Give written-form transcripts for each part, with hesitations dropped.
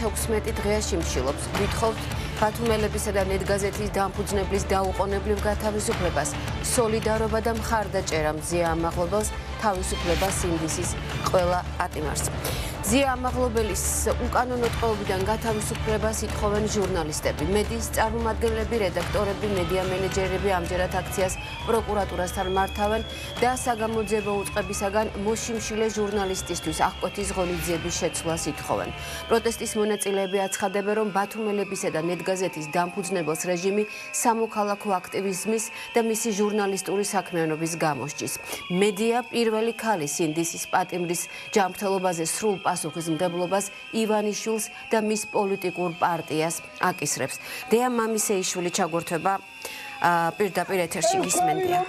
16 დღეა შიმშილობს. Ვითხოვთ ბათუმელებისა და ნეტგაზეთის დამფუძნებლის დაუყოვნებლივ გათავისუფლებას, სოლიდარობა და მხარდაჭერა მზია ამაღლობელს, თავისუფლება სინდისის ყველა პატიმარს. მზია ამაღლობელის უკანონო ტყვეობიდან გათავისუფლებას ითხოვენ ჟურნალისტები, მედიის წარმომადგენლები, რედაქტორები, მედია მენეჯერები ამჯერად აქციას პროკურატურასთან მართავენ და საგამოძიებო უწყებისაგან მოშიმშილე ჟურნალისტისთვის აღკვეთის ღონისძიების შეცვლას ითხოვენ. პროტესტის მონაწილეები აცხადებენ, რომ ბათუმელებისა და ნეტგაზეთის დამფუძნებელს რეჟიმი სამოქალაქო აქტივიზმის და მისი ჟურნალისტური საქმიანობის გამოსჯის. მედია პირველი ქალი სინდისის პატიმრის ჯანმრთელობაზე სრულ პასუხისმგებლობას ივანიშვილს და მის პოლიტიკურ პარტიას აკისრებს. დეა მამისეიშვილი ჩაგორთვება პირდაპირ ეთერში გისმენდია.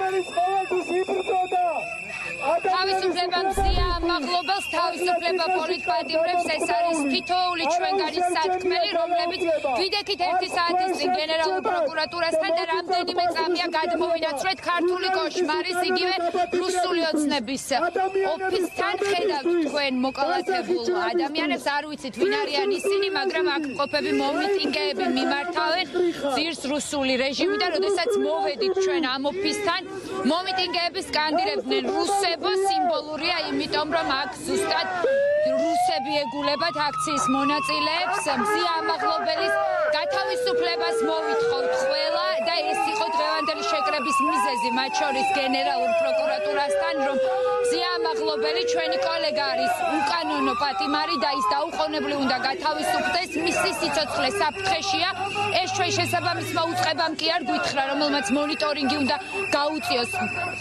თავისუფლება მზია ამაღლობელს, თავისუფლება პოლიტპატიმრებს, ეს არის თითოეული ჩვენგანი სათქმელი, რომლებიც ვიდექით 1 საათის წინ გენერალურ პროკურატურასთან და რამდენიმე წამია გადმოვინაცვლეთ ქართული კოშმარის, იგივე რუსული ოცნების ოფისთან. ხედავთ თქვენ მოკალათებულ ადამიანებს, არ ვიცით ვინ არიან ისინი, მაგრამ აქ მყოფები მომიტინგეები მიმართავენ ძირს რუსული რეჟიმი და როდესაც მოვედით ჩვენ ამ ოფისთან, მომიტინგეები სკანდირებდნენ რუსებო, სიმბოლურია, იმიტომ რომ აქ ზუსტად რუსები ეგულებათ აქციის მონაწილეებს. მზია ამაღლობელის გათავისუფლებას მოვითხოვთ ყველა და ეს იყო დღევანდელი შეკრების მიზეზი, მათ შორის გენერალურ პროკურატურასთან, რომ მზია ამაღლობელი ჩვენი კოლეგა არის უკანონო პატიმარი და ის დაუყოვნებლივ უნდა გათავისუფლდეს, მისი სიცოცხლე საფრთხეშია. ეს ჩვენ შესაბამისმა უწყებამ კი არ გითხრა, რომელმაც მონიტორინგი უნდა გაუწიოს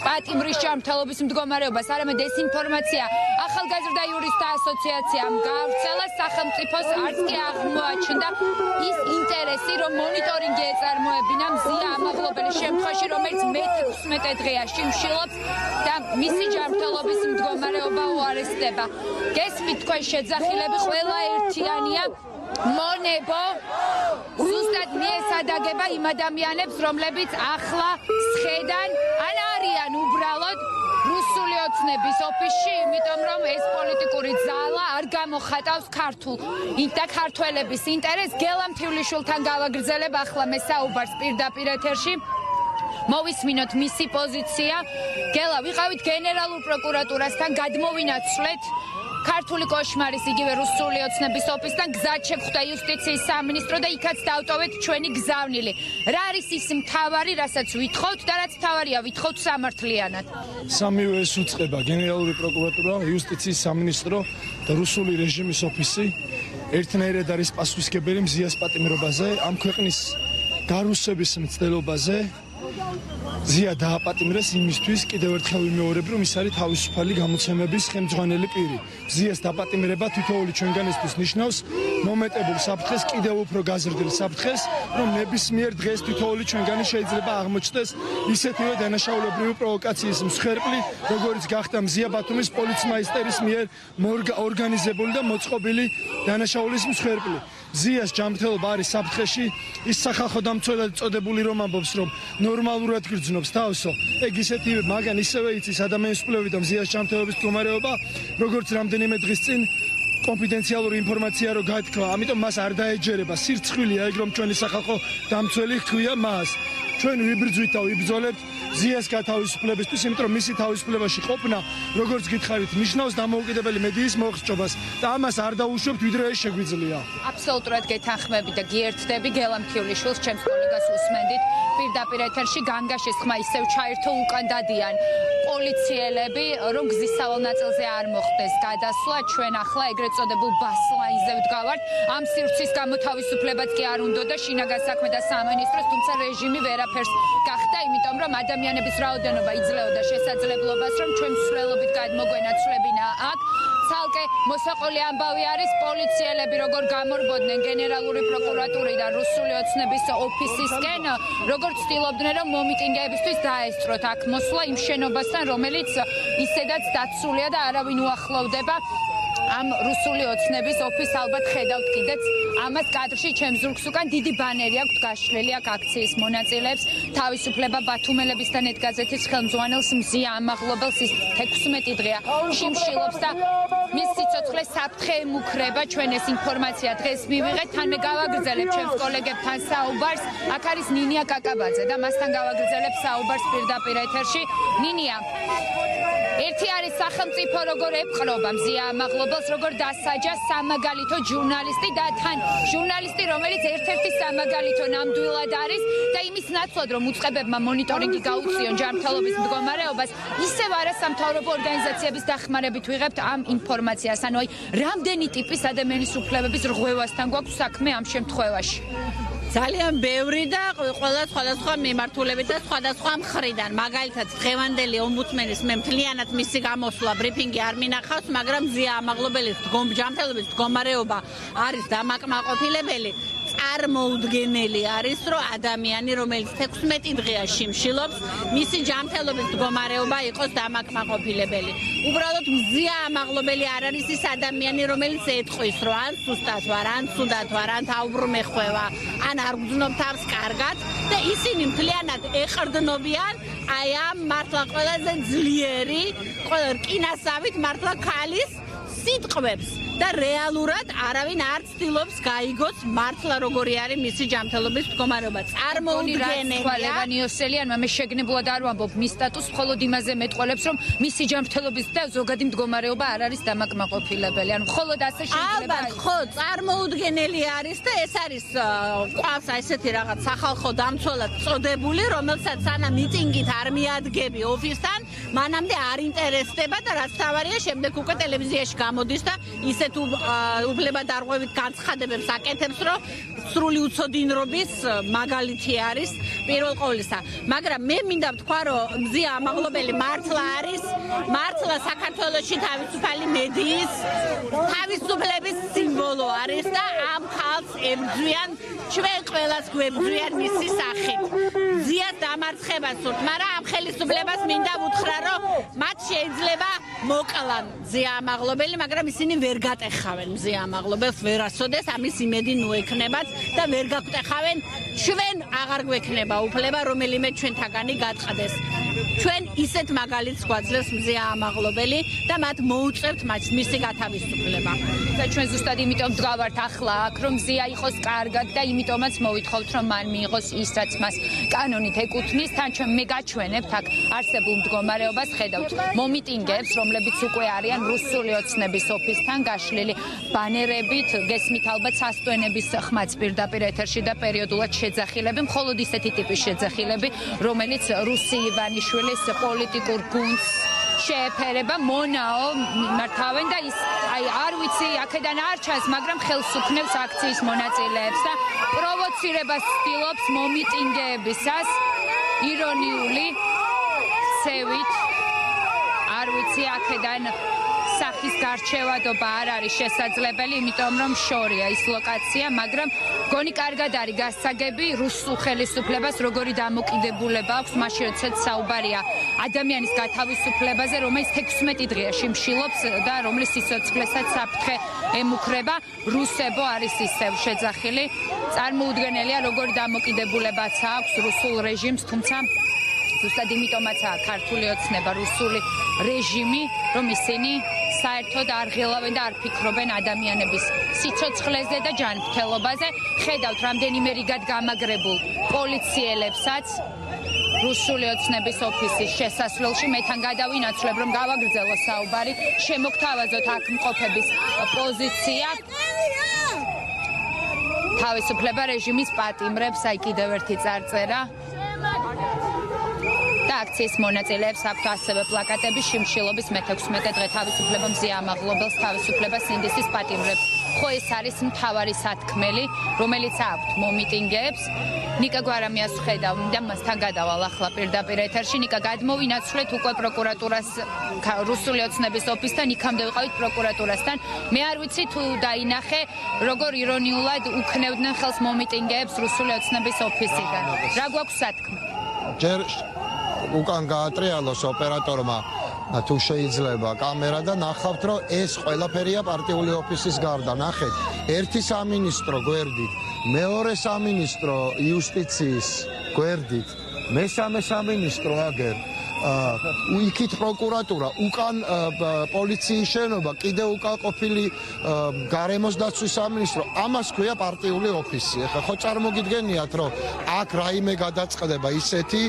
პატიმრის ჯანმრთელობის მდგომარეობას, არამედ ეს ინფორმაცია ახალგაზრდა იურისტთა ასოციაციამ გაავრცელა, სახელმწიფოს არც კი აღმოაჩნდა ის ინტერესი, რომ მონიტორინგი ეწარმოებინა მზია ამაღლობელის შემთხვევაში, რომელიც მე-16 დღეა შიმშილობს და მისი ჯანმრთელობის მდგომარეობა უარესდება. გესმით თქვენ შეძახილები, ყველა ერთიანია. მონებო ზუსტად მიესადაგება იმ ადამიანებს, რომლებიც ახლა სხედან ან არიან უბრალოდ რუსული ოცნების ოფისში, იმიტომ რომ ეს პოლიტიკური ძალა არ გამოხატავს ქართულ და ქართველების ინტერესს. გელა მთივლიშვილთან გავაგრძელებ ახლა მე საუბარს პირდაპირ ეთერში. მოვისმინოთ მისი პოზიცია. გელა, ვიყავით გენერალურ პროკურატურასთან, გადმოვინაცვლეთ ქართული კოშმარის, იგივე რუსული ოცნების ოფისთან გზად შეგვხვდა იუსტიციის სამინისტრო და იქაც დავტოვეთ ჩვენი გზავნილი. რა არის ის მთავარი, რასაც ვითხოვთ და რაც მთავარია ვითხოვთ სამართლიანად? სამივე ეს უწყება, გენერალური პროკურატურა, იუსტიციის სამინისტრო და რუსული რეჟიმის ოფისი ერთნაირად არის პასუხისმგებელი მზიას პატიმრობაზე, ამ ქვეყნის გარუსების მცდელობაზე. მზია დააპატიმრეს იმისთვის, კიდევ ერთხელ ვიმეორებ, რომ ის არის თავისუფალი გამოცემების ხელმძღვანელი პირი. მზიას დაპატიმრება თითოეული ჩვენგანისთვის ნიშნავს მომეტებულ საფრთხეს, კიდევ უფრო გაზრდილ საფრთხეს, რომ ნებისმიერ დღეს თითოეული ჩვენგანი შეიძლება აღმოჩნდეს ისეთივე დანაშაულებრივი პროვოკაციის მსხვერპლი, როგორიც გახდა მზია ბათუმის პოლიცმაისტერის მიერ ორგანიზებული და მოწყობილი დანაშაულის მსხვერპლი. მზიას ჯანმრთელობა არის საფრთხეში, ის სახალხო დამცველად წოდებული რომ ამბობს, რომ ნორმალურად გრძნობს თავსო. ეგ ისეთივე მაგან ისევე იცის ადამიანის უფლებები და მზიას ჯანმრთელობის მდგომარეობა, როგორც რამდენიმე დღის წინ კონფიდენციალური ინფორმაცია რო გათქვა, ამიტომ მას არ დაეჯერება. სირცხვილია ეგ, რომ ჩვენი სახალხო დამცველი ჰქვია მას. ჩვენ ვიბრძვით და ვიბრძოლებთ მზიას გათავისუფლებისთვის, იმიტომ რომ მისი თავისუფლებაში ყოფნა, როგორც გითხარით, ნიშნავს დამოუკიდებელი მედიის მოხრჭობას და ამას არ დაუშვებთ, ვიდრე ეს შეგვიძლია. აბსოლუტურად გეთანხმები და გიერთდები გელა მთივლიშვილს, ჩემს კოლეგას უსმენდით პირდაპირ ეთერში. განგაშის ხმა ისევ ჩაერთო, უკან დადიან პოლიციელები, რომ გზის სავალ ნაწილზე არ მოხდეს გადასვლა. ჩვენ ახლა ეგრეთ წოდებულ ბასლაინზე ვდგავართ. ამ სივრცის გამო თავისუფლებაც კი არ უნდოდა შინაგან საქმეთა სამინისტროს, თუმცა რეჟიმი ვერაფერს გახდა, იმიტომ რომ ადამიანების რაოდენობა იძლეოდა შესაძლებლობას, რომ ჩვენ მსვლელობით გადმოგვენაცვლებინა აქ. ცალკე მოსაყოლი ამბავი არის, პოლიციელები როგორ გამორბოდნენ გენერალური პროკურატურიდან რუსული ოცნების ოფისისკენ, როგორ ცდილობდნენ, რომ მომიტინგეებისთვის დაესწროთ აქ მოსვლა იმ შენობასთან, რომელიც ისედაც დაცულია და არავინ უახლოვდება ამ რუსული ოცნების ოფისს ალბათ ხედავთ კიდეც ამას კადრში ჩემს ზურგს უკან დიდი ბანერი აქვს გაშლილი აქ აქციის მონაწილეებს თავისუფლება ბათუმელების და ნეტგაზეთის ხელმძღვანელს მზია ამაღლობელს ის 16 დღეა შიმშილობს და მის სიცოცხლეს საფრთხე ემუქრება ჩვენ ეს ინფორმაცია დღეს მივიღეთ თან მე გავაგრძელებ ჩემს კოლეგებთან საუბარს აქ არის ნინია კაკაბაძე და მასთან გავაგრძელებ საუბარს პირდაპირ ეთერში ნინია ერთი არის სახელმწიფო როგორ ეპყრობა მზია ამაღლობელს როგორ დასაჯა სამაგალითო ჟურნალისტი და თან ჟურნალისტი რომელიც ერთ-ერთი სამაგალითო ნამდვილად არის და იმის ნაცვლად რომ უწყებებმა მონიტორინგი გაუწიონ ჯანმრთელობის მდგომარეობას ისევ არასამთავრობო ორგანიზაციების დახმარებით ვიღებთ ამ ინფორმაციას ანუ აი რამდენი ტიპის ადამიანის უფლებების რღვევასთან გვაქვს საქმე ამ შემთხვევაში ძალიან ბევრი და ყველა სხვადასხვა მიმართულებით და სხვადასხვა მხრიდან. მაგალითად, დღევანდელი ომბუდსმენის მე მთლიანად მისი გამოსვლა ბრიფინგი არ მინახავს, მაგრამ მზია ამაღლობელის ჯანმრთელობის მდგომარეობა არის დამაკმაყოფილებელი. წარმოუდგენელი არის, რომ ადამიანი, რომელიც 16 დღეა შიმშილობს, მისი ჯანმრთელობის მდგომარეობა იყოს დამაკმაყოფილებელი. უბრალოდ მზია ამაღლობელი არ არის ის ადამიანი, რომელიც ეტყვის, რომ ან სუსტად ვარ, ან ცუდად ვარ, ან თაუბრում ეხვევა, ან არ გძნობ თავს კარგად და ისინი მთლიანად ეყრდნობიან აი ამ მართლა ყველაზე ძლიერი, ყველა რკინასავით მართლა ქალის სიტყვებს და რეალურად არავინ არ ცდილობს გაიგოს მართლა როგორი არის მისი ჯანმრთელობის მდგომარეობა. წარმოუდგენელია. ლევანიოსელიანმა მე შეგნებულად არ ვამბობ მის სტატუსს, მხოლოდ იმაზე მეტყოლებს, რომ მისი ჯანმრთელობის და ზოგადი მდგომარეობა არ არის დამაკმაყოფილებელი. ანუ მხოლოდ ასე შეიძლება ალბათ, ხო, წარმოუდგენელი არის და ეს არის ყავს ესეთი რაღაც სახალხო დამცველად წოდებული, რომელსაც სანა მიტინგით არ მიადგები ოფისთან, მანამდე არ ინტერესდება და რაც თავარია, შემდეგ უკვე ტელევიზიაში გამოდის და ისეთ უფლებადარღვევით განცხადებებს აკეთებს, რომ სრული უცოდინრობის მაგალითი არის პირველ ყოვლისა. მაგრამ მე მინდა ვთქვა, რომ მზია ამაღლობელი მართლა არის, მართლა საქართველოში თავისუფალი მედიის თავისუფლების სიმბოლო არის და ამ ხალხს ებრძვიან, ჩვენ ყველას გვებრძვიან მისი სახით. მზიას დამარცხებას ვსურთ, მაგრამ ამ ხელისუფლებას მინდა ვუთხრა, რომ მათ შეიძლება მოკლან მზია ამაღლობელი, მაგრამ ისინი ვერ გატეხავენ მზია ამაღლობელს, ვერასოდეს ამის იმედი ნუექნებათ და ვერ გაგვტეხავენ, ჩვენ აღარ გვექნება უფლება, რომელიმე ჩვენთაგანი გაწყდეს. ჩვენ ისეთ მაგალითს გვაძლევს მზია ამაღლობელი და მათ მოუწევთ მისი გათავისუფლება. და ჩვენ ზუსტად იმიტომ ვდგავართ ახლა აქ, რომ მზია იყოს კარგად და იმიტომაც მოვითხოვთ, რომ მან მიიღოს ის, რაც მას კანონით ეკუთვნის. თან ჩვენ მე გაჩვენებთ აქ არსებულ მდგომარეობას, ხედავთ მომიტინგეებს, რომლებიც უკვე არიან რუსული ოცნების ოფისთან გაშლილი ბანერებით, გესმით ალბათ სასტვენების ხმაც პირდაპირ ეთერში და პერიოდულად შეძახილები, მხოლოდ ისეთი ტიპის შეძახილები, რომელიც რუსი ივანიშვილის პოლიტიკურ გუნდს შეეფერება, მონაო მართავენ და ის აი არ ვიცი აქედან არ ჩანს, მაგრამ ხელს უქნევს აქციის მონაწილეებს და პროვოცირებას ცდილობს მომიტინგეებისას ირონიული ქცევით არ ვიცი აქედან სახის გარჩევადობა არ არის შესაძლებელი, იმიტომ რომ შორია ის ლოკაცია, მაგრამ გონი კარგად არის გასაგები რუსულ ხელისუფლებას როგორი დამოკიდებულება აქვს, მაშინ როდესაც საუბარია ადამიანის გათავისუფლებაზე, რომელიც 16 დღეა შიმშილობს და რომლის სიცოცხლესაც საფრთხე ემუქრება, რუსებო არის ისევ შეძახილი. წარმოუდგენელია როგორი დამოკიდებულებაც აქვს რუსულ რეჟიმს, თუმცა ზუსტად იმიტომაცაა ქართული ოცნება, რუსული რეჟიმი, რომ ისინი საერთოდ არ ღილავენ და არ ფიქრობენ ადამიანების სიცოცხლეზე და ჯანმრთელობაზე. ხედავთ რამდენიმე რიგად გამაგრებულ პოლიციელებსაც რუსული ოცნების ოფისის შესასვლელში. მე თან გადავინაცვლებ, რომ გავაგრძელო საუბარი, შემოგთავაზოთ აქ მყოფების პოზიცია. თავისუფლება რეჟიმის პატიმრებს, აი კიდევ ერთი წარწერა. და აქციის მონაწილეებს აქვთ ასევე პლაკატები შიმშილობის მე-16 დღე თავისუფლება მზია ამაღლობელს, თავისუფლება სინდისის პატიმრებს. ხო ეს არის მთავარი სათქმელი, რომელიც აქვთ მომიტინგეებს. ნიკა გვარამიას ხედავ და მასთან გადავალ ახლა პირდაპირ ეთერში. ნიკა, გადმოვინაცვლეთ უკვე პროკურატურას რუსული ოცნების ოფისთან, იქამდე ვიყავით პროკურატურასთან. მე არ ვიცი თუ დაინახე, როგორ ირონიულად უქნევდნენ ხელს მომიტინგეებს რუსული ოცნების ოფისიდან. რა გვაქვს სათქმე? ჯერ უკან გაატრიალოს ოპერატორმა თუ შეიძლება კამერა და ნახავთ რომ ეს ყველაფერია პარტიული ოფისის გარდა. ნახეთ, ერთი სამინისტრო გვერდით, მეორე სამინისტრო იუსტიციის გვერდით, მესამე სამინისტრო აგერ იქით პროკურატურა, უკან პოლიციის შენობა, კიდევ უკან ყოფილი გარემოს დაცვის სამინისტრო, ამას ქვია პარტიული ოფისი. ეხლა ხო წარმოგიდგენიათ, რომ აქ რაიმე გადაწყდება ისეთი,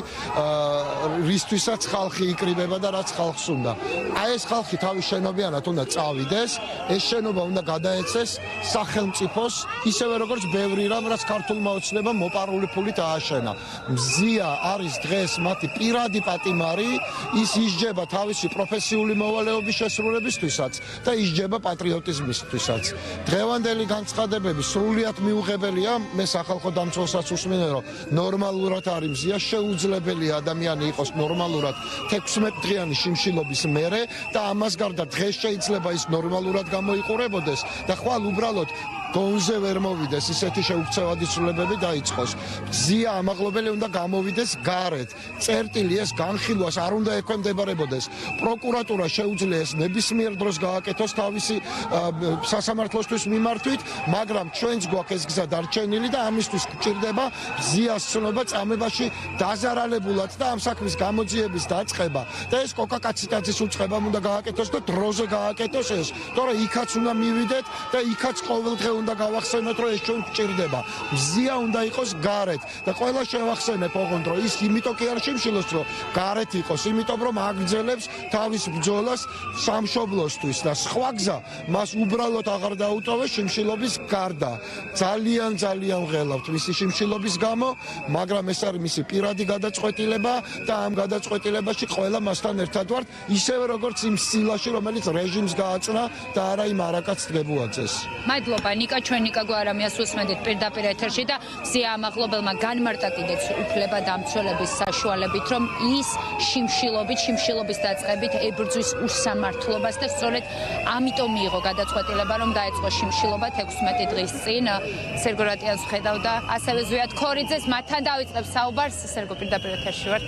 რისთვისაც ხალხი იკრიბება და რაც ხალხს უნდა. აი ეს ხალხი თავის შენობიანად უნდა წავიდეს, ეს შენობა უნდა გადაეცეს სახელმწიფოს, ისევე როგორც ბევრი რამ, რაც ქართულმა ოცნებამ მოპარული ფულით ააშენა. მზია არის დღეს მათი პირადი პატიმარი, ის ისჯება თავისი პროფესიული მოვალეობის შესრულებისთვისაც და ისჯება პატრიოტიზმისთვისაც. დღევანდელი განცხადებები სრულიად მიუღებელია. მე სახალხო დამცველსაც უსმინე, რომ ნორმალურად არის მზია, შეუძლებელია ადამიანი იყოს ნორმალურად 16 დღიანი შიმშილობის მერე და ამას გარდა დღეს შეიძლება ის ნორმალურად გამოიყურებოდეს და ხვალ უბრალოდ გონზე ვერ მოვიდეს, ისეთი შეუქცევადი ცვლილებები დაიწყოს. მზია ამაღლობელი უნდა გამოვიდეს გარეთ. წერტილი ეს განხილვას არ უნდა ექვემდებარებოდეს. პროკურატურა შეუძლია ეს ნებისმიერ დროს გააკეთოს თავისი სასამართლოსთვის მიმართვით, მაგრამ ჩვენც გვაქვს ეს გზა დარჩენილი და ამისთვის გვჭირდება მზიას ცნობა წამებაში დაზარალებულად და ამ საქმის გამოძიების დაწყება და ეს კოკაკაციტაძის უწყებამ უნდა გააკეთოს და დროზე გააკეთოს ეს, თორე იქაც უნდა მივიდეთ და იქაც ყოველდღე უნდა გავახსენოთ, რომ ეს ჩვენ გვჭირდება. მზია უნდა იყოს გარეთ და ყველა შევახსენებ ოღონდ, რომ ის იმიტომ კი არ შიმშილოს, რომ გარეთ იყოს, იმიტომ რომ აგრძელებს თავის ბრძოლას სამშობლოსთვის და სხვა გზა მას უბრალოდ აღარ დაუტოვეს შიმშილობის გარდა. ძალიან ვღელავთ მისი შიმშილობის გამო, მაგრამ ეს არის მისი პირადი გადაწყვეტილება და ამ გადაწყვეტილებაში ყველა მასთან ერთად ვართ, ისევე როგორც იმ სილაში, რომელიც რეჟიმს გააწნა და არა იმ არაკაც დგებუაძეს. მადლობა ნიკა, ჩვენ ნიკა გვარამიას უსმენთ პირდაპირ ეთერში და მზია ამაღლობელმა განმარტა კიდეც უფლება დამცველების საშუალებით, რომ ის შიმშილობის დაწყებით ებრძვის უსამართლობას და სწორედ ამიტომ მიიღო გადაწყვეტილება, რომ დაეწყო შიმშილობა 16 დღის წინ. სერგო რატიანს ხედავდა, ასევე ზვიად ქორიძეს, მათთან დავიწყებ საუბარს. სერგო, პირდაპირ ეთერში ვართ.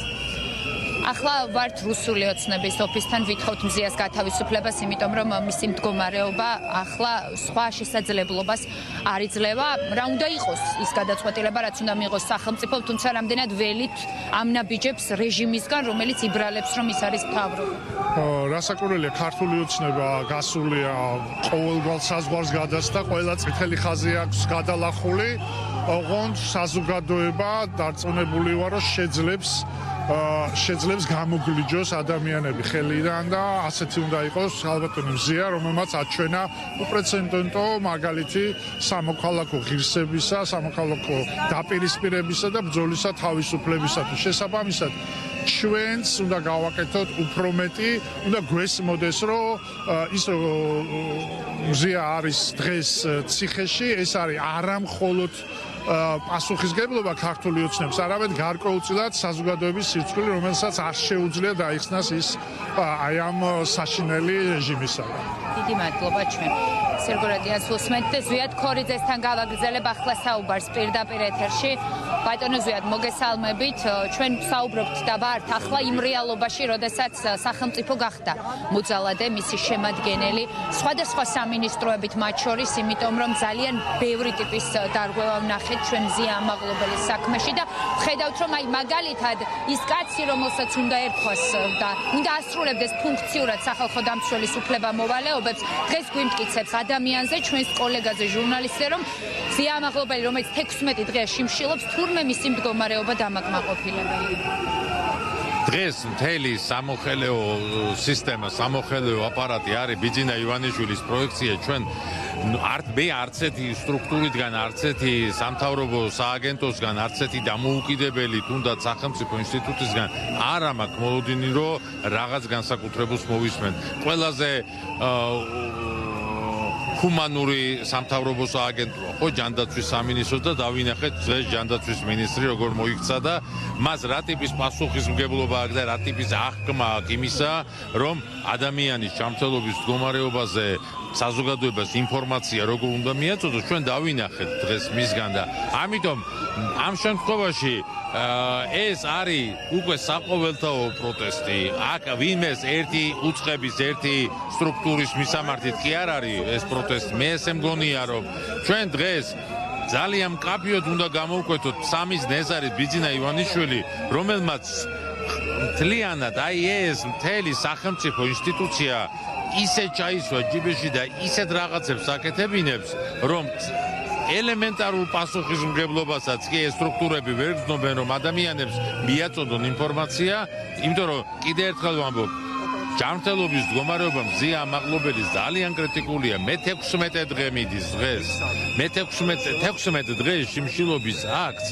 ახლა ვართ რუსული ოცნების ოფისთან, ვითხოვთ მზიას გათავისუფლებას, იმიტომ რომ მისი მდგომარეობა ახლა სხვა შესაძლებლობას არ იძლევა. რა უნდა იყოს ის გადაწყვეტილება, რაც უნდა მიიღოს სახელმწიფომ, თუმცა რამდენად ველით ამნაბიჯებს რეჟიმისგან, რომელიც იბრალებს, რომ ის არის მთავრობა. რასაკვირველია, ქართული ოცნება გასულია ყოველგვარ საზღვარს გადასცა, ყველა წითელი ხაზი აქვს გადალახული, ოღონდ საზოგადოება დარწმუნებული ვარ, რომ შეძლებს გამოგლიჯოს ადამიანები ხელიდან და ასეთი უნდა იყოს ალბათონი მზია, რომელმაც აჩვენა უპრეცედენტო მაგალითი სამოქალაქო ღირსებისა, სამოქალაქო დაპირისპირებისა და ბრძოლისა თავისუფლებისათვის. შესაბამისად, ჩვენც უნდა გავაკეთოთ უფრო მეტი, უნდა გვესმოდეს, რომ ის მზია არის დღეს ციხეში, ეს არის არა მხოლოდ პასუხისგებლობა ქართული ოცნების, არამედ გარკვეულწილად საზოგადოების სირცხვილი, რომელსაც არ შეუძლია დაიხსნას ის აი ამ საშინელი რეჟიმისაგან. დიდი მადლობა ჩვენ. სერგო რატიანს უსმენთ და ზვიად ქორიძესთან გავაგრძელებ ახლა საუბარს პირდაპირ ეთერში. ბატონო ზვიად, მოგესალმებით. ჩვენ საუბრობთ და ვართ ახლა იმ რეალობაში, როდესაც სახელმწიფო გახდა მოძალადე, მისი შემადგენელი სხვადასხვა სამინისტროებით მათ შორის, იმიტომ რომ ძალიან ბევრი ტიპის დარღვევა ვნახეთ ჩვენ მზია ამაღლობელის საქმეში და ხედავთ, რომ აი მაგალითად ის კაცი, რომელსაც უნდა ერქვას და უნდა ასრულებდეს ფუნქციურად სახალხო დამცველის უფლება-მოვალეობებს, დღეს გვიმტკიცებს ადამიანზე, ჩვენს კოლეგაზე, ჟურნალისტზე, რომ მზია ამაღლობელი, რომელიც 16 დღეა შიმშილობს, თურმე მისი მდგომარეობა დამაკმაყოფილებელია. დღეს მთელი სამოხელეო სისტემა, სამოხელეო აპარატი არის ბიძინა ივანიშვილის პროექცია. ჩვენ არც ერთი სტრუქტურიდან, არც ერთი სამთავრობო სააგენტოსგან, არც ერთი დამოუკიდებელი თუნდაც სახელმწიფო ინსტიტუტისგან არ მაქვს მოლოდინი, რომ რაღაც განსაკუთრებულს მოვისმენ. ყველაზე ჰუმანური სამთავრობო სააგენტოა, ხო, ჯანდაცვის სამინისტროს და დავინახეთ დღეს ჯანდაცვის მინისტრი როგორ მოიქცა და მას რა ტიპის პასუხისმგებლობა აქვს და რა ტიპის აღქმა აქვს იმისა, რომ ადამიანის ჯანმრთელობის მდგომარეობაზე საზოგადოებას ინფორმაცია როგორ უნდა მიაწოდოს, ჩვენ დავინახეთ დღეს მისგან და ამიტომ ამ შემთხვევაში ეს არის უკვე საყოველთაო პროტესტი. აქ ვინმეს ერთი უწყების, ერთი სტრუქტურის მისამართით კი არ არის ეს პროტესტი. მე ესე მგონია, რომ ჩვენ დღეს ძალიან მკაფიოდ უნდა გამოვკვეთოთ სამის ნეზარით ბიძინა ივანიშვილი, რომელმაც მთლიანად აი ეს მთელი სახელმწიფო ინსტიტუცია ისე ჩაისვა ჯიბეში და ისეთ რაღაცებს აკეთებინებს, რომ ელემენტარულ პასუხისმგებლობასაც კი ეს სტრუქტურები ვერ გრძნობენ, რომ ადამიანებს მიაწოდონ ინფორმაცია, იმიტომ რომ კიდევ ერთხელ ვამბობ, ჯანმრთელობის მდგომარეობა მზია ამაღლობელის ძალიან კრიტიკულია. მე 16 დღე მიდის დღეს. მე 16 დღეს შიმშილობის აქტს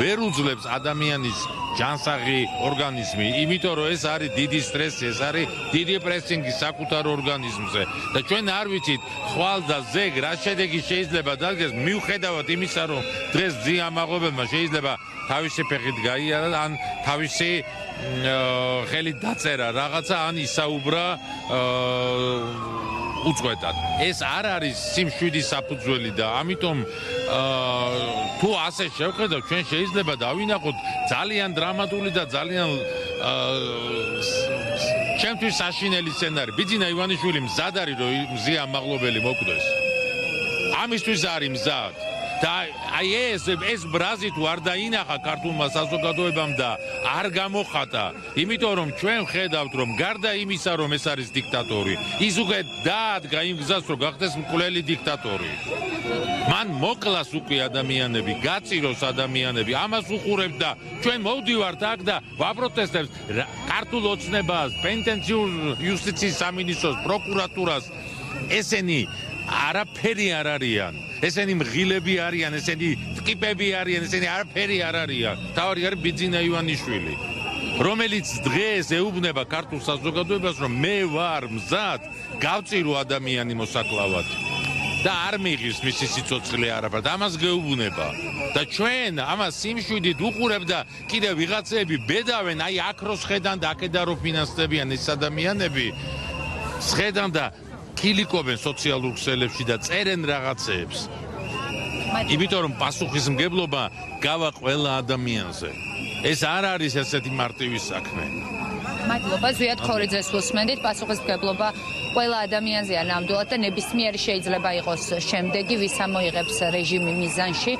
ვერ უძლებს ადამიანის ჯანსაღი ორგანიზმი, იმიტომ რომ ეს არის დიდი სტრესი, ეს არის დიდი პრესინგი საკუთარ ორგანიზმზე და ჩვენ არ ვიცით ხვალ და ზეგ რა შედეგი შეიძლება დადგეს მიუხედავად იმისა, რომ დღეს მზია ამაღლებელმა შეიძლება თავისი ფეხით გაიარა ან თავისი ხელით დაწერა რაღაცა ან ისაუბრა უწყვეტად. ეს არ არის სიმშვიდის საფუძველი და ამიტომ თუ ასე შევხედავთ, ჩვენ შეიძლება დავინახოთ ძალიან დრამატული და ძალიან ჩემთვის საშინელი სცენარი. ბიძინა ივანიშვილი მზად არის, რომ მზია ამაღლობელი მოკვდეს. ამისთვის არის მზად. და აი ეს ბრაზი თუ არ დაინახა ქართულმა საზოგადოებამ და არ გამოხატა, იმიტომ რომ ჩვენ ვხედავთ, რომ გარდა იმისა, რომ ეს არის დიქტატორი, ის უკვე დაადგა იმ გზას, რომ გახდეს მკვლელი დიქტატორი. მან მოკლას უკვე ადამიანები, გაწიროს ადამიანები, ამას უყურებთ და ჩვენ მოვდივართ აქ და ვაპროტესტებთ ქართულ ოცნებას, პენტენციურ იუსტიციის სამინისტროს, პროკურატურას. ესენი არაფერი არ არიან. ესენი მღილები არიან, ესენი ტკიპები არიან, ესენი არაფერი არ არიან. თავი არის ბიძინა ივანიშვილი, რომელიც დღეს ეუბნება ქართულ საზოგადოებას, რომ მე ვარ მზად გავწირო ადამიანი მოსაკლავად და არ მიიღებს მისი სიცოცხლე არაფრად. ამას გეუბნება და ჩვენ ამას სიმშვიდით უყურებ და კიდევ ვიღაცები ბედავენ, აი აქ რო სხედან და აქედან რო ფინანსდებიან ეს ადამიანები, სხედან და კილიკობენ სოციალურ ქსელებში და წერენ რაღაცეებს. იმიტომ რომ პასუხისმგებლობა გავა ყველა ადამიანზე. ეს არ არის ესეთი მარტივი საქმე. მადლობა ზვიად ხორიძეს უსმენდით. პასუხისმგებლობა ყველა ადამიანზეა ნამდვილად და ნებისმიერი შეიძლება იყოს შემდეგი, ვის ამოიღებს რეჟიმი მიზანში.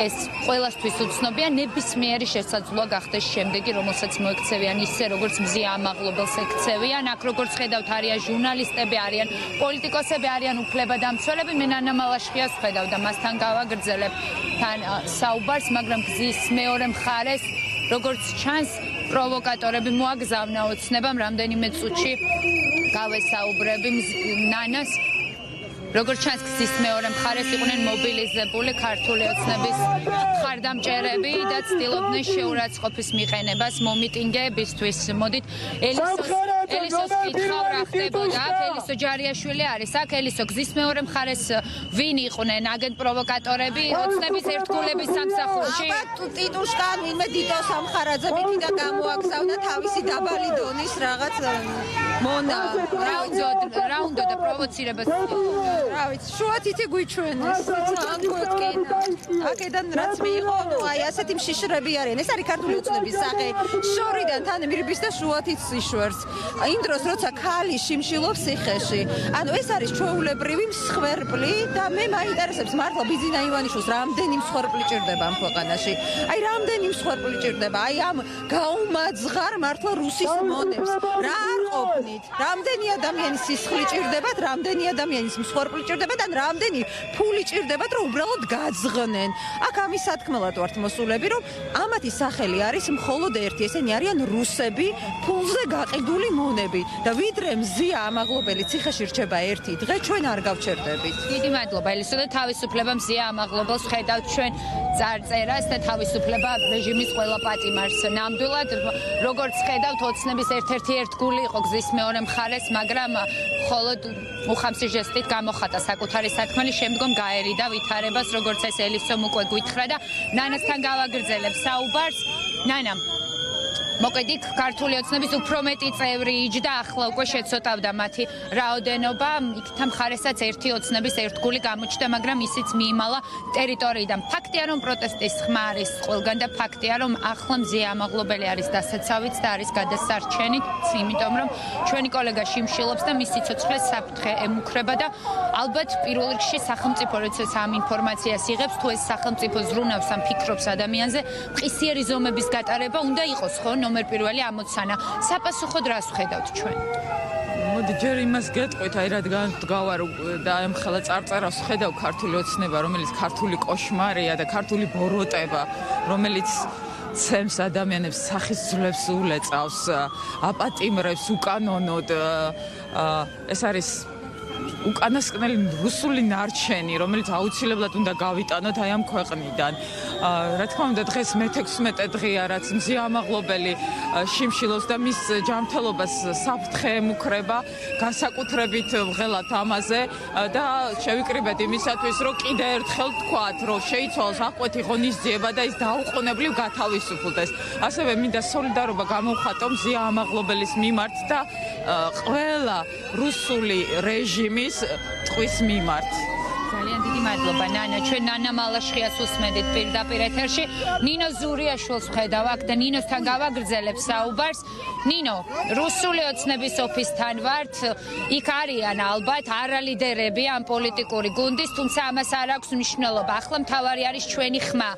ეს ყველასთვის უცნობია, ნებისმიერი შესაძლოა გახდეს შემდეგი, რომელსაც მოექცევიან ისე, როგორც მზია ამაღლობელს ექცევიან. აქ როგორც ხედავთ, არიან ჟურნალისტები, არიან პოლიტიკოსები, არიან უფლებადამცველები. მე ნანა მალაშხიას ვხედავ და მასთან გავაგრძელებ თან საუბარს, მაგრამ გზის მეორე მხარეს, როგორც ჩანს, პროვოკატორები მოაგზავნა ოცნებამ რამდენიმე წუთში გავესაუბრები ნანას. როგორც ჩანს, გზის მეორე მხარეს იყვნენ მობილიზებული ქართული ოცნების მხარდამჭერები და ცდილობდნენ შეურაცხყოფის მიყენებას მომიტინგეებისთვის. მოდით ელისოს კითხავ რა ხდებოდა. ელისო ჯარიაშვილი არის აქ. ელისო, გზის მეორე მხარეს ვინ იყვნენ აგენტ პროვოკატორები ოცნების ერთგულების სამსახურში? ტიტუშკან ვინმე დიდო სამხარაძე მითი და გამოაგზავნა თავისი დაბალი დონის რაღაც მონა. რა უნდა და პროვოცირებას რა ვიცი, შუათითი გვიჩვენეს. აქედან რაც მიიღო, აი ასეთი მშიშრები არიან. ეს არის ქართული ოცნების სახე. შორიდან თან მირბის და შუათიც იშვერს. იმ დროს როცა ქალი შიმშილობს ციხეში. ანუ ეს არის ჩვეულებრივი მსხვერპლი და მე მაინტერესებს მართლა ბიძინა ივანიშვილს რამდენი მსხვერპლი ჭირდება ამ ქვეყანაში. აი რამდენი მსხვერპლი ჭირდება. აი ამ გაუმაძღარ მართლა რუსის მონებს. რა არ ყოფნით? რამდენი ადამიანის სისხლი ჭირდებათ, რამდენი ადამიანის მსხვერპლი ჭირდებათ, ან რამდენი ფული ჭირდებათ, რომ უბრალოდ გაძღნენ. აქ ამის სათქმელად ვართ მოსულები, რომ ამათი სახელი არის მხოლოდ ერთი, ესენი არიან რუსები, ფულზე გაყიდული მონები და ვიდრე მზია ამაღლობელი ციხეში რჩება ერთი დღე, ჩვენ არ გავჩერდებით. დიდი მადლობა ელისო და თავისუფლება მზია ამაღლობელს ხედავთ ჩვენ წარწერას და თავისუფლება რეჟიმის ყველა პატიმარს. ნამდვილად როგორც ხედავთ, ოცნების ერთ-ერთი ერთგული იყო გზის მეორე მხარეს, მაგრამ მხოლოდ უხამსი ჟესტით გამოხატა საკუთარი სათქმელი, შემდგომ გაერიდა ვითარებას, როგორც ეს ელისომ უკვე გვითხრა და ნანასთან გავაგრძელებ საუბარს. ნანა, მოკედი ქართული ოცნების უფრო მეტი წევრი იჯდა, ახლა უკვე შეცოტავდა მათი რაოდენობა, იქთა მხარესაც ერთი ოცნების ერთგული გამოჩნდა, მაგრამ ისიც მიიმალა ტერიტორიიდან. ფაქტია, რომ პროტესტის ხმა არის ყველგან და ფაქტია, რომ ახლა მზია ამაღლობელი არის დასაცავით და არის გადასარჩენით, იმიტომ რომ ჩვენი კოლეგა შიმშილობს და მის სიცოცხლეს საფრთხე ემუქრება და ალბათ პირველ რიგში სახელმწიფო როდესაც ამ ინფორმაციას იღებს, თუ ეს სახელმწიფო ზრუნავს ან ფიქრობს ადამიანზე, მყისიერი ზომების გატარება უნდა იყოს, ხო? ნომერ პირველი ამოცანა. საპასუხოდ რას ვხედავთ ჩვენ? მოდი ჯერ იმას გეტყვით, აი რადგან დგავარ და ამ ხელა წარწერას ვხედავ ქართული ოცნება, რომელიც ქართული კოშმარია და ქართული ბოროტება, რომელიც ცემს ადამიანებს სახისძვლებს ულეწავს, აპატიმრებს უკანონოდ. ეს არის უკანასკნელი რუსული ნარჩენი, რომელიც აუცილებლად უნდა გავიტანოთ აი ამ ქვეყნიდან. რა თქმა უნდა, დღეს მე-16 დღეა, რაც მზია ამაღლობელი შიმშილობს და მის ჯანმრთელობას საფრთხე ემუქრება, განსაკუთრებით ველად ამაზე და შევიკრიბეთ იმისათვის, რომ კიდე ერთხელ თქვათ, რომ შეიცვალოს აღკვეთი ღონისძიება და ის დაუყოვნებლივ გათავისუფლდეს. ასევე მინდა სოლიდარობა გამოვხატო მზია ამაღლობელის მიმართ და ყველა რუსული რეჟიმის ტყვის მიმართ. ძალიან დიდი მადლობა ნანა, ჩვენ ნანა მალაშხიას უსმენთ პირდაპირ ეთერში. ნინო ზურიაშვილს ვხედავ აქ და ნინოსთან გავაგრძელებ საუბარს. ნინო, რუსული ოცნების ოფისთან ვართ, იქ არიან ალბათ არალიდერები ამ პოლიტიკური გუნდის, თუმცა ამას არ აქვს მნიშვნელობა. ახლა მთავარი არის ჩვენი ხმა.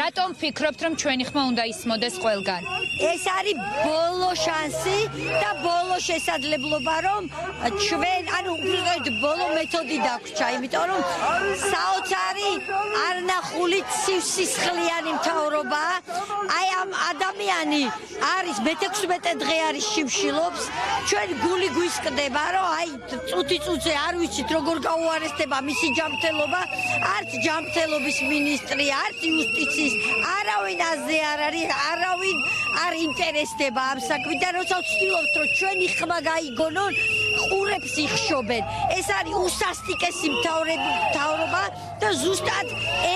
რატომ ფიქრობთ, რომ ჩვენი ხმა უნდა ისმოდეს ყველგან? ეს არის ბოლო შანსი და ბოლო შესაძლებლობა, რომ ჩვენ, ანუ უბრალოდ ბოლო მეთოდი დაგვრჩა, იმიტომ რომ საოცარი არნახული ცივსისხლიანი მთავრობა. აი ამ ადამიანი არის მე-16 დღე არის შიმშილობს, ჩვენ გული გვისკდება, რომ აი წუთი-წუთზე არ ვიცით როგორ გაუარესდება მისი ჯანმრთელობა, არც ჯანმრთელობის მინისტრი, არც იუსტიციის, არავინ აზე არ არის, არავინ არ ინტერესდება ამ საქმით და როცა ვცდილობთ, რომ ჩვენი ხმა გაიგონონ, ყურებს იხშობენ. ეს არის უსასტიკესი მთავრობა და ზუსტად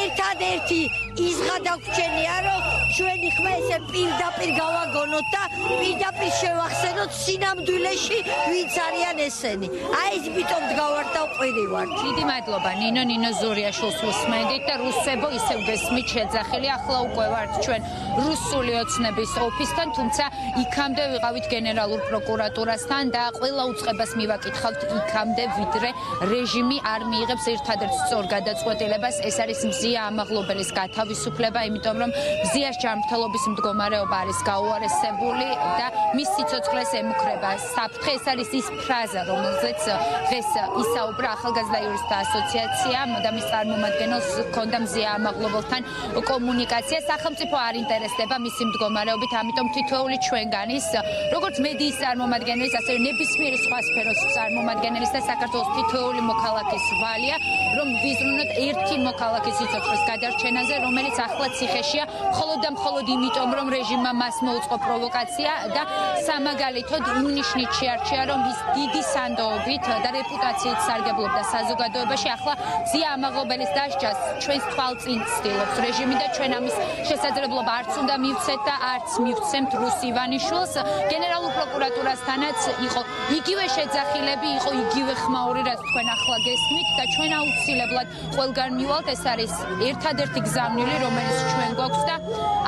ერთადერთი იზღა დაგვრჩენია, რომ ჩვენი ხმა ესე პირდაპირ გავაგონოთ და პირდაპირ შევახსენოთ სინამდვილეში ვინც არიან ესენი. აი ეს იმიტომ დგავარ და ვყვირივარ. დიდი მადლობა ნინო, ნინო ზურიაშვილს უსმენთ და რუსებო ისევ გესმით შეძახილი. ახლა უკვე ვართ ჩვენ რუსული ოცნების ოფისთან, თუმცა იქამდე ვიყავით გენერალურ პროკურატურასთან და ყველა უწყებას მივაკითხავთ იქამდე, ვიდრე რეჟიმი არ მიიღებს ერთადერთ სწორ გადაწყვეტილებას, ეს არის მზია ამაღლობელის გათავისუფლება, იმიტომ რომ მზიას ჯანმრთელობის მდგომარეობა არის გაუარესებული და მის სიცოცხლეს ემუქრება საფრთხე. ეს არის ის ფრაზა, რომელზეც დღეს ისაუბრა ახალგაზრდა იურისტთა ასოციაციამ და მის წარმომადგენელს ჰქონდა მზია ამაღლობელთან კომუნიკაცია. სახელმწიფო არ ინტერესდება მისი მდგომარეობით, ამიტომ თითოეული ჩვენგანის, როგორც მედიის წარმომადგენლის, ასევე ნებისმიერი სხვა სფეროს წარმომადგენლის და საქართველოს თითოეული მოქალაქის ვალია, რომ ვიზრუნოთ ერთი მოქალაქის სიცოცხლის გადარჩენაზე, რომელიც ახლა ციხეშია, მხოლოდ და მხოლოდ იმიტომ, რომ რეჟიმმა მას მოუწყო პროვოკაცია და სამაგალითოდ იმ ნიშნით შეარჩია, რომ ის დიდი სანდოობით და რეპუტაციით სარგებლობდა საზოგადოებაში, ახლა მზია ამაღლობელის დასჯას ჩვენს თვალწინ ცდილობს რეჟიმი და ჩვენ ამის შესაძლებლობა არც უნდა მივცეთ და არც მივცემთ რუს ივანიშვილს. გენერალურ პროკურატურასთანაც იყო იგივე შეძახილები, იყო იგივე ხმაური, რაც თქვენ ახლა გესმით და ჩვენ აუცილებლად ყველგან მივალთ. ეს არის ერთადერთი გზავნილი, რომელიც ჩვენ გვაქვს და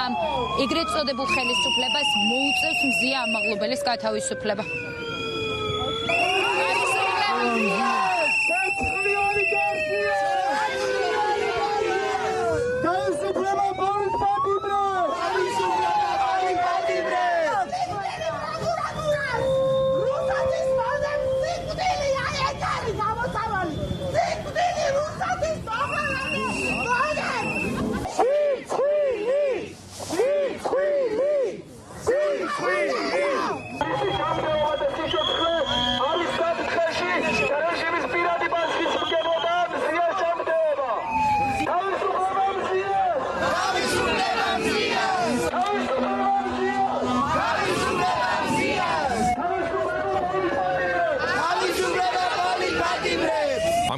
ამ ეგრეთ წოდებულ ხელისუფლებას მოუწევს მზია ამაღლობელის გათავისუფლება.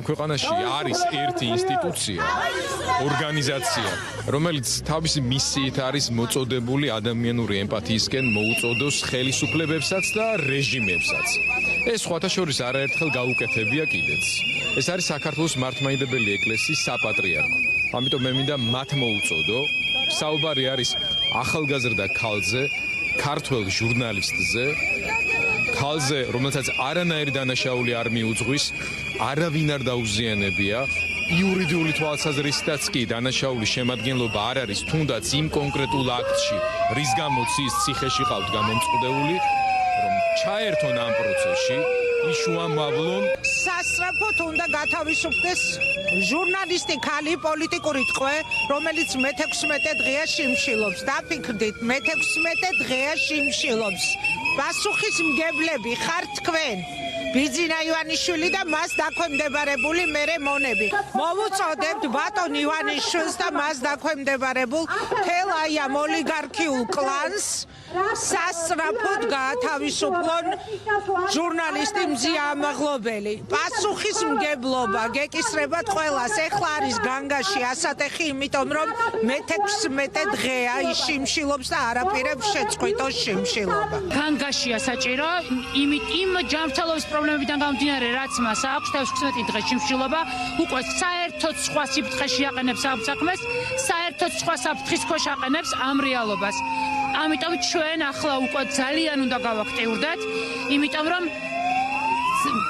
ქვეყანაში არის ერთი ინსტიტუცია, ორგანიზაცია, რომელიც თავისი მისიით არის მოწოდებული ადამიანური ემპათიისკენ მოუწოდოს ხელისუფლებებსაც და რეჟიმებსაც. ეს სხვათა შორის არაერთხელ გაუკეთებია კიდეც. ეს არის საქართველოს მართლმადიდებელი ეკლესიის საპატრიარქო. ამიტომ მე მინდა მათ მოუწოდო, საუბარი არის ახალგაზრდა ქალზე, ქართველ ჟურნალისტზე, ქალზე, რომელსაც არანაირი დანაშაული არ მიუძღვის, არავინ არ დაუზიანებია, იურიდიული თვალსაზრისითაც კი დანაშაული შემადგენლობა არ არის თუნდაც იმ კონკრეტულ აქტში, რის გამოც ის ციხეში ყავთ გამომწყდეული, რომ ჩაერთონ ამ პროცესში, იშუამავლონ. სასწრაფოდ უნდა გათავისუფლდეს ჟურნალისტი ქალი პოლიტიკური ტყვე, რომელიც მე-16 დღეა შიმშილობს. დაფიქრდით, მე-16 დღეა შიმშილობს. პასუხისმგებლები ხართ თქვენ. ბიძინა ივანიშვილი და მას დაქვემდებარებული მერე მონები. მოვუწოდებთ ბატონ ივანიშვილს და მას დაქვემდებარებულ მთელ აი ამ ოლიგარქიულ კლანს სასწრაფოდ გაათავისუფლონ ჟურნალისტი მზია ამაღლობელი. პასუხისმგებლობა გეკისრებათ ყველას. ეხლა არის განგაში ასატეხი, იმიტომ რომ მე-16 დღეა ის შიმშილობს და არაპირებს შეწყვიტოს შიმშილობა. განგაშია საჭირო, იმ ჯანმრთელობის პრობლემებიდან გამომდინარე, რაც მას აქვს 16 დღე შიმშილობა, უკვე საერთოდ სხვა სიფრთხეში აყენებს ამ საქმეს, საერთოდ სხვა საფრთხის ქვეშ აყენებს ამ რეალობას. ამიტომ ჩვენ ახლა უკვე ძალიან უნდა გავაქტიურდეთ, იმიტომ რომ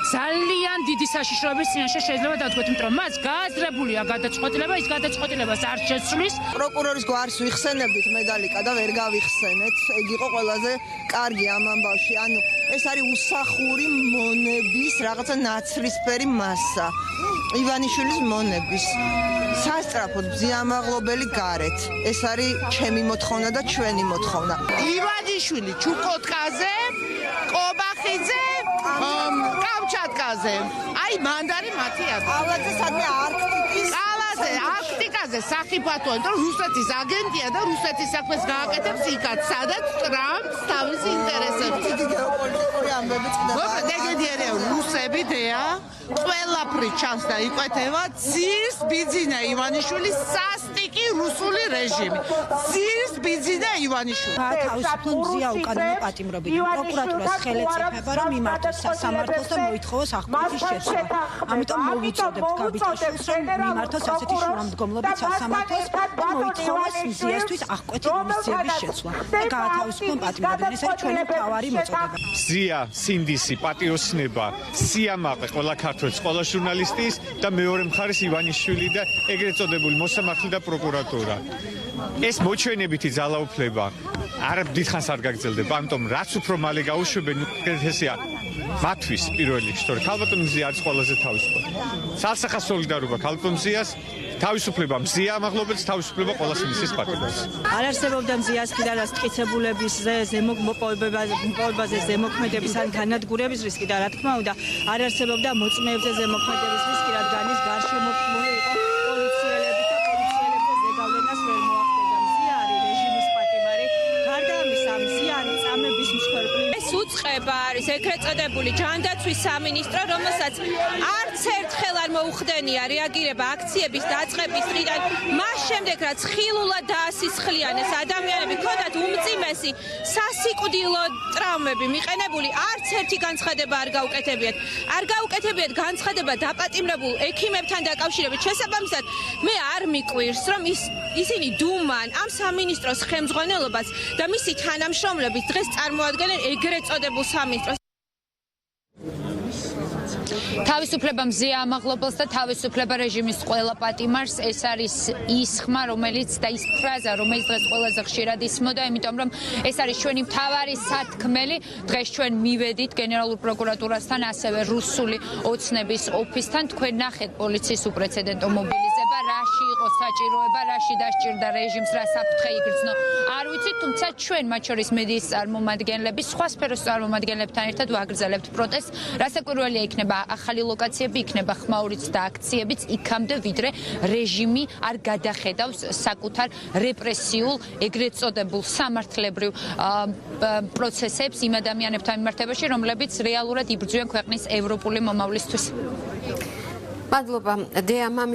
ძალიან დიდი საშიშროების წინაშე შეიძლება დადგოთ, იმიტომ რომ მას გააზრებულია გადაწყვეტილება, ის გადაწყვეტილებას არ შეცვლის. პროკურორის გვარს ვიხსენებდით მედალიკა და ვერ გავიხსენეთ. ეგ იყო ყველაზე კარგი ამ ამბავში. ანუ ეს არის უსახური მონების რაღაცა ნაცრისფერი მასა. ივანიშვილის მონების. სასწრაფოდ მზიამაღლობელი გარეთ. ეს არის ჩემი მოთხოვნა და ჩვენი მოთხოვნა. ივანიშვილი ჩუკოტკაზე, კობახიძე, კამჩატკაზე. აი მანდარი მათი აქვს. ყალაძე სადმე არქტიკაზე სახიფათოა, იმიტომ რომ რუსეთის აგენტია და რუსეთის საქმეს გააკეთებს იქაც, სადაც ტრამპს თავისი ინტერესები. გეოპოლიტიკური ამბები წდება. ეგედიერია რუსები დეა, ყველაფრით ჩანს და იკვეთება ძირს ბიძინა ივანიშვილის სასტიკი რუსული რეჟიმი. ძირს ბიძინა ივანიშვილი. თავისუფლად მზია უკანონო პატიმრობით. პროკურატურას ხელით წიფება, რომ მიმართოს სასამართლოს და მოითხოვოს აღკვეთის შეცვლა. ამიტომ მოვუწოდებთ გაბიტაშვილს, რომ მიმართოს ასეთი შუამდგომლობით სასამართლოს და მოითხოვოს მზიასთვის აღკვეთი კომისიების შეცვლა და გაათავისუფლონ პატიმრობიდან. ეს არის ჩვენი მთავარი მოწოდება. მზია, სინდისი, პატიოსნება, სიამაყე ყველა ქართველს, ყველა ჟურნალისტის და მეორე მხარეს ივანიშვილი და ეგრეთ წოდებული მოსამართლე და პროკურატურა. ეს მოჩვენებითი ძალაუფლება არ დიდხანს არ გაგრძელდება, ამიტომ რაც უფრო მალე გაუშვებენ, უკეთესია მათთვის პირველ რიგში, თორე ქალბატონ მზია არის ყველაზე თავისუფალი. სალსახა სოლიდარობა ქალბატონ მზიას, თავისუფლება მზია ამაღლობელს, თავისუფლება ყოველას მისის პატრიოტს. არ არსებობდა მზიას კიდევაც ტყიცებულებებზე, ზემოქმედების ზემოქმედების ან განადგურების რისკი და რა თქმა უნდა, არ არსებობდა მოწმეებზე ზემოქმედების რისკი, რადგან ის გარშემორტყმული იყო პოლიციელებით და პოლიციელებზე ზეგავლენას ვერ მოახდენდა. მზია არის რეჟიმის პატიმარი, გარდა ამისა, მზია არის წამების მსხვერპლი. ეს უწყება არის ეგრეთ წოდებული ჯანდაცვის სამინისტრო, რომელსაც არც ერთხელ არ მოუხდენია რეაგირება აქციების დაწყების დღიდან, მას შემდეგ რაც ხილულად დაასისხლიანეს ადამიანები, ჰქონდათ უმძიმესი სასიკვდილო ტრავმები მიყენებული, არც ერთი განცხადება არ გაუკეთებიათ. არ გაუკეთებიათ განცხადება დაპატიმრებულ ექიმებთან დაკავშირებით. შესაბამისად, მე არ მიკვირს, რომ ისინი დუმან ამ სამინისტროს ხელმძღვანელობას და მისი თანამშრომლების დღეს წარმოადგენენ ეგრეთ წოდებულ სამინისტროს. თავისუფლება მზია ამაღლობელს და თავისუფლება რეჟიმის ყველა პატიმარს, ეს არის ის ხმა, რომელიც და ის ფრაზა, რომელიც დღეს ყველაზე ხშირად ისმოდა, იმიტომ რომ ეს არის ჩვენი მთავარი სათქმელი. დღეს ჩვენ მივედით გენერალურ პროკურატურასთან, ასევე რუსული ოცნების ოფისთან. თქვენ ნახეთ პოლიციის უპრეცედენტო მობილიზება, რაში იყო საჭიროება, რაში დასჭირდა რეჟიმს, რა საფრთხე იგრძნო. არ ვიცით, თუმცა ჩვენ, მათ შორის მედიის წარმომადგენლები, სხვა სფეროს წარმომადგენლებთან ერთად ვაგრძელებთ პროტესტს, რასაკვირველია იქნება ახალი ლოკაციები, იქნება ხმაურიც და აქციებიც იქამდე, ვიდრე რეჟიმი არ გადახედავს საკუთარ რეპრესიულ, ეგრეთ წოდებულ სამართლებრივ პროცესებს იმ ადამიანებთან მიმართებაში, რომლებიც რეალურად იბრძვიან ქვეყნის ევროპული მომავლისთვის. მადლობა დეა